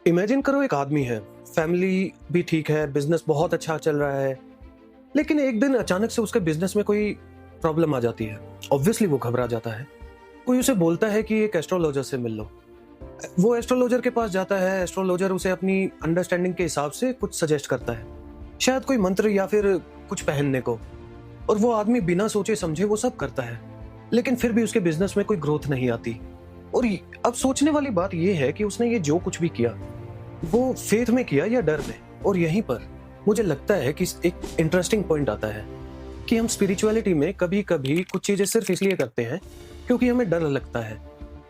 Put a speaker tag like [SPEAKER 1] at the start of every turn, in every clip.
[SPEAKER 1] Imagine करो एक आदमी है, फैमिली भी ठीक है, बिजनेस बहुत अच्छा चल रहा है, लेकिन एक दिन अचानक से उसके बिजनेस में कोई प्रॉब्लम आ जाती है। ऑब्वियसली वो घबरा जाता है। कोई उसे बोलता है कि एक एस्ट्रोलॉजर से मिल लो। वो एस्ट्रोलॉजर के पास जाता है, एस्ट्रोलॉजर उसे अपनी अंडरस्टैंडिंग के हिसाब से कुछ सजेस्ट करता है, शायद कोई मंत्र या फिर कुछ पहनने को, और वो आदमी बिना सोचे समझे वो सब करता है, लेकिन फिर भी उसके बिजनेस में कोई ग्रोथ नहीं आती। और अब सोचने वाली बात यह है कि उसने ये जो कुछ भी किया वो फेथ में किया या डर में। और यहीं पर मुझे लगता है कि एक इंटरेस्टिंग पॉइंट आता है कि हम स्पिरिचुअलिटी में कभी कभी कुछ चीजें सिर्फ इसलिए करते हैं क्योंकि हमें डर लगता है।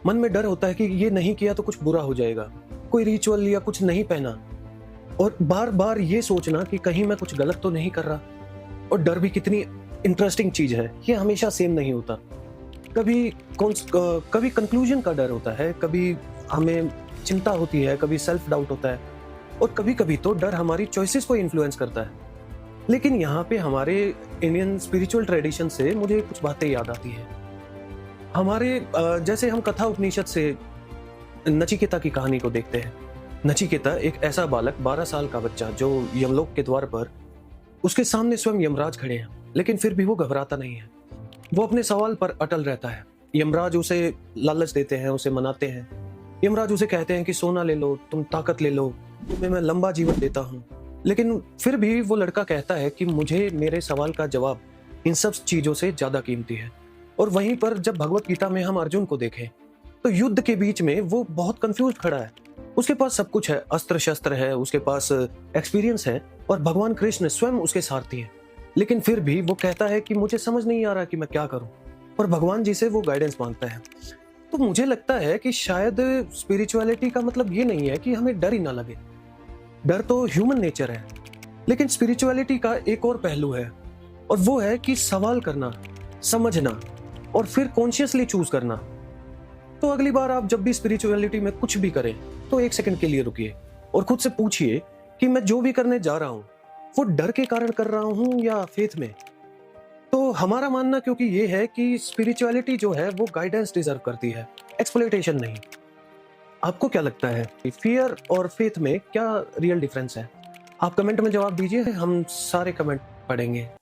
[SPEAKER 1] मन में डर होता है कि ये नहीं किया तो कुछ बुरा हो जाएगा, कोई रिचुअल या कुछ नहीं पहना, और बार बार ये सोचना कि कहीं मैं कुछ गलत तो नहीं कर रहा। और डर भी कितनी इंटरेस्टिंग चीज है, ये हमेशा सेम नहीं होता। कभी कंक्लूजन का डर होता है, कभी हमें चिंता होती है, कभी सेल्फ डाउट होता है, और कभी कभी तो डर हमारी चॉइसेस को इन्फ्लुएंस करता है। लेकिन यहाँ पे हमारे इंडियन स्पिरिचुअल ट्रेडिशन से मुझे कुछ बातें याद आती हैं। हमारे जैसे हम कथा उपनिषद से नचिकेता की कहानी को देखते हैं। नचिकेता एक ऐसा बालक, 12 साल का बच्चा, जो यमलोक के द्वार पर उसके सामने स्वयं यमराज खड़े हैं, लेकिन फिर भी वो घबराता नहीं है। वो अपने सवाल पर अटल रहता है। यमराज उसे लालच देते हैं, उसे मनाते हैं। यमराज उसे कहते हैं कि सोना ले लो, तुम ताकत ले लो, तुम्हें मैं लंबा जीवन देता हूँ। लेकिन फिर भी वो लड़का कहता है कि मुझे मेरे सवाल का जवाब इन सब चीजों से ज्यादा कीमती है। और वहीं पर जब भगवत गीता में हम अर्जुन को देखें तो युद्ध के बीच में वो बहुत कंफ्यूज खड़ा है। उसके पास सब कुछ है, अस्त्र शस्त्र है, उसके पास एक्सपीरियंस है, और भगवान कृष्ण स्वयं उसके सारथी हैं। लेकिन फिर भी वो कहता है कि मुझे समझ नहीं आ रहा कि मैं क्या करूं, और भगवान जी से वो गाइडेंस मांगता है। तो मुझे लगता है कि शायद स्पिरिचुअलिटी का मतलब ये नहीं है कि हमें डर ही ना लगे। डर तो ह्यूमन नेचर है, लेकिन स्पिरिचुअलिटी का एक और पहलू है, और वो है कि सवाल करना, समझना, और फिर कॉन्शियसली चूज करना। तो अगली बार आप जब भी स्पिरिचुअलिटी में कुछ भी करें तो एक सेकंड के लिए रुकिए और खुद से पूछिए कि मैं जो भी करने जा रहा हूं वो डर के कारण कर रहा हूं या फेथ में। तो हमारा मानना क्योंकि ये है कि स्पिरिचुअलिटी जो है वो गाइडेंस डिजर्व करती है, एक्सप्लॉइटेशन नहीं। आपको क्या लगता है, फियर और फेथ में क्या रियल डिफरेंस है? आप कमेंट में जवाब दीजिए, हम सारे कमेंट पढ़ेंगे।